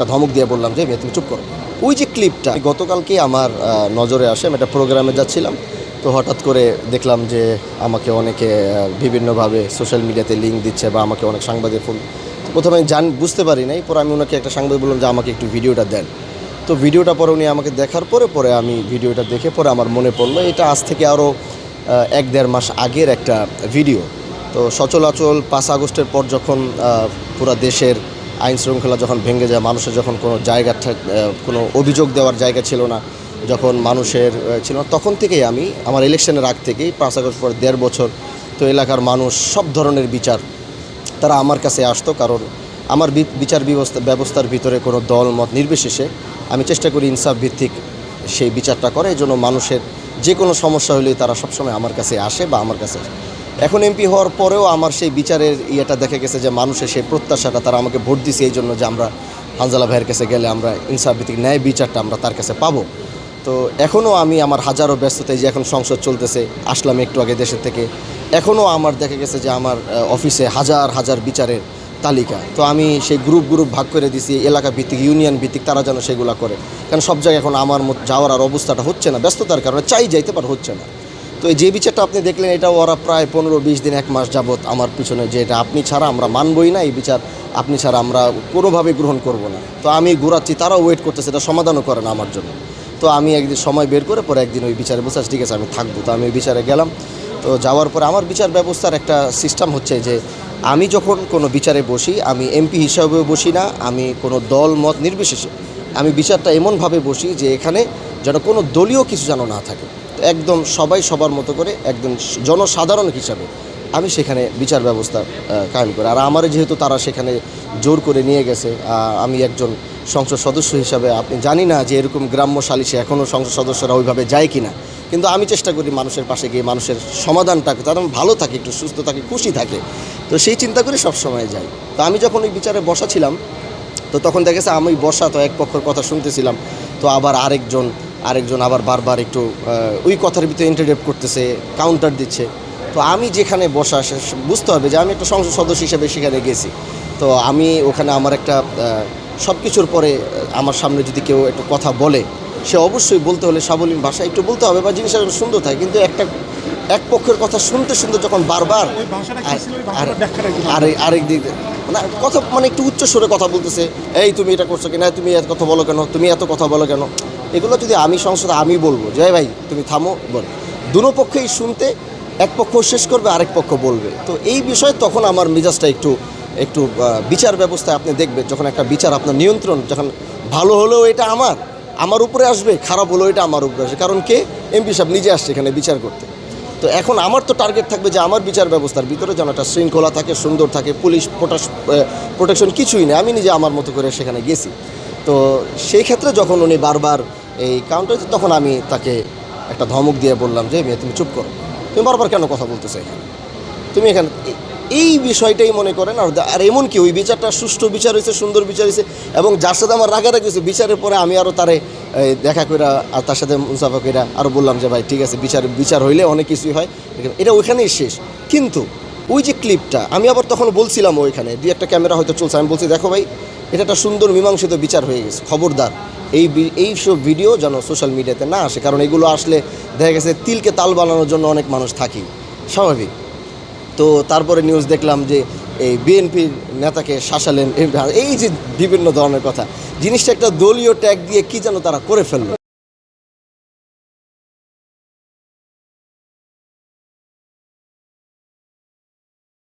একটা ধমক দিয়ে বললাম যে মেয়ে তুমি চুপ করো। ওই যে ক্লিপটা গতকালকে আমার নজরে আসে, আমি একটা প্রোগ্রামে যাচ্ছিলাম, তো হঠাৎ করে দেখলাম যে আমাকে অনেকে বিভিন্নভাবে সোশ্যাল মিডিয়াতে লিঙ্ক দিচ্ছে বা আমাকে অনেক সাংবাদিক ফোন। তো প্রথমে আমি বুঝতে পারি নাই, পরে আমি ওনাকে একটা সাংবাদিক বললাম যে আমাকে একটু ভিডিওটা দেন। তো ভিডিওটা পরে উনি আমাকে দেখার পরে আমি ভিডিওটা দেখে পরে আমার মনে পড়লো এটা আজ থেকে আরও 1-1.5 মাস আগের একটা ভিডিও। তো সচলাচল 5 আগস্টের পর যখন পুরো দেশের আইন শৃঙ্খলা যখন ভেঙে যায়, মানুষের যখন কোনো জায়গা কোনো অভিযোগ দেওয়ার জায়গা ছিল না, যখন মানুষের ছিল না, তখন থেকেই আমি আমার ইলেকশনের আগ থেকেই 5 আগস্ট পর 1.5 বছর তো এলাকার মানুষ সব ধরনের বিচার তারা আমার কাছে আসতো, কারণ আমার বিচার ব্যবস্থার ভিতরে কোনো দল মত নির্বিশেষে আমি চেষ্টা করি ইনসাফ ভিত্তিক সেই বিচারটা করে। এই জন্য মানুষের যে কোনো সমস্যা হলেই তারা সবসময় আমার কাছে আসে বা আমার কাছে আসে। এখন এমপি হওয়ার পরেও আমার সেই বিচারের ইয়েটা দেখা গেছে যে মানুষের সেই প্রত্যাশাটা, তারা আমাকে ভোট দিছে এই জন্য যে আমরা হানজালা ভাইয়ের কাছে গেলে আমরা ইনসাফ ভিত্তিক ন্যায় বিচারটা আমরা তার কাছে পাবো। তো এখনও আমি আমার হাজারো ব্যস্ততায়, যে এখন সংসদ চলতেছে, আসলাম একটু আগে দেশের থেকে, এখনও আমার দেখা গেছে যে আমার অফিসে হাজার হাজার বিচারের তালিকা। তো আমি সেই গ্রুপ ভাগ করে দিছি, এলাকা ভিত্তিক, ইউনিয়ন ভিত্তিক, তারা যেন সেগুলো করে। কারণ সব জায়গায় এখন আমার মতো যাওয়ার আর অবস্থাটা হচ্ছে না, ব্যস্ততার কারণে যাইতে পার হচ্ছে না। তো এই যে বিচারটা আপনি দেখলেন, এটা ওরা প্রায় 15-20 দিন 1 মাস যাবৎ আমার পিছনে, যে এটা আপনি ছাড়া আমরা মানবই না, এই বিচার আপনি ছাড়া আমরা কোনোভাবে গ্রহণ করব না। তো আমি ঘোরাচ্ছি, তারাও ওয়েট করতেছে, এটা সমাধানও করে না আমার জন্য। তো আমি একদিন সময় বের করে পরে একদিন ওই বিচারে বসে, ঠিক আছে আমি থাকবো। তো আমি ওই বিচারে গেলাম। তো যাওয়ার পরে আমার বিচার ব্যবস্থার একটা সিস্টেম হচ্ছে যে আমি যখন কোনো বিচারে বসি, আমি এমপি হিসাবেও বসি না, আমি কোনো দল মত নির্বিশেষে আমি বিচারটা এমনভাবে বসি যে এখানে যেন কোনো দলীয় কিছু যেন না থাকে। তো একদম সবাই সবার মতো করে একদম জনসাধারণ হিসাবে আমি সেখানে বিচার ব্যবস্থা কায়েম করি। আর আমার যেহেতু তারা সেখানে জোর করে নিয়ে গেছে, আমি একজন সংসদ সদস্য হিসাবে, আপনি জানি না যে এরকম গ্রাম্য সালিশে এখনও সংসদ সদস্যরা ওইভাবে যায় কি না, কিন্তু আমি চেষ্টা করি মানুষের পাশে গিয়ে মানুষের সমাধানটাকে, তারা ভালো থাকে, একটু সুস্থ থাকে, খুশি থাকে। তো সেই চিন্তা করে সবসময় যাই। তো আমি যখন ওই বিচারে বসা ছিলাম, তো তখন দেখেছে আমি বসা, তো এক পক্ষের কথা শুনতেছিলাম, তো আবার আরেকজন আবার বারবার একটু ওই কথার ভিতরে ইন্টারজেক্ট করতেছে, কাউন্টার দিচ্ছে। তো আমি যেখানে বসা, বুঝতে হবে যে আমি একটা সংসদ সদস্য হিসেবে সেখানে গেছি। তো আমি ওখানে আমার একটা সব কিছুর পরে আমার সামনে যদি কেউ একটু কথা বলে, সে অবশ্যই বলতে হলে সাবলীল ভাষা একটু বলতে হবে বা জিনিসটা সুন্দর থাকে। কিন্তু এক পক্ষের কথা শুনতে যখন বারবার আরেক দিক মানে কথা, মানে একটু উচ্চ স্বরে কথা বলতেছে, এই তুমি এটা করছো কিনা, তুমি এত কথা বলো কেন, তুমি এত কথা বলো কেন, এগুলো যদি আমি সংসদে আমি বলবো যে ভাই তুমি থামো, বল, দুনো পক্ষেই শুনতে, এক পক্ষ শেষ করবে, আরেক পক্ষ বলবে। তো এই বিষয়ে তখন আমার মেজাজটা একটু বিচার ব্যবস্থায় আপনি দেখবেন, যখন একটা বিচার আপনার নিয়ন্ত্রণ, যখন ভালো হলেও এটা আমার উপরে আসবে, খারাপ হলেও এটা আমার উপরে আসবে। কারণ কে? এমপি সাহেব নিজে আসছে এখানে বিচার করতে। তো এখন আমার তো টার্গেট থাকবে যে আমার বিচার ব্যবস্থার ভিতরে যেন একটা শৃঙ্খলা থাকে, সুন্দর থাকে, পুলিশ প্রোটেকশন কিছুই নেই, আমি নিজে আমার মতো করে সেখানে গেছি। তো সেই ক্ষেত্রে যখন উনি বারবার এই কাউন্টার, তখন আমি তাকে একটা ধমক দিয়ে বললাম যে মেয়ে তুমি চুপ করো, তুমি বারবার কেন কথা বলতেছো এখানে, তুমি এখানে এই বিষয়টাই মনে করেন। আর এমন কি ওই বিচারটা সুষ্ঠু বিচার হয়েছে, সুন্দর বিচার হয়েছে, এবং যার সাথে আমার রাগারাগি হয়েছে, বিচারের পরে আমি আরও তারে দেখা কইরা আর তার সাথে মুসাফা কইরা আরও বললাম যে ভাই ঠিক আছে, বিচার হইলে অনেক কিছুই হয়, এটা ওইখানেই শেষ। কিন্তু ওই যে ক্লিপটা আমি আবার তখন বলছিলাম, ওইখানে একটা ক্যামেরা হয়তো চলছে, আমি বলছি দেখো ভাই, এটা একটা সুন্দর মীমাংসিত বিচার হয়ে গেছে, খবরদার এই সব ভিডিও যেন সোশ্যাল মিডিয়াতে না আসে, কারণ এগুলো আসলে দেখা গেছে তিলকে তাল বানানোর জন্য অনেক মানুষ থাকি, স্বাভাবিক। তো তারপরে নিউজ দেখলাম যে এই বিএনপির নেতাকে শাসালেন, এই যে বিভিন্ন ধরনের কথা, জিনিসটা একটা দলীয় ট্যাগ দিয়ে কি যেন তারা করে ফেললো।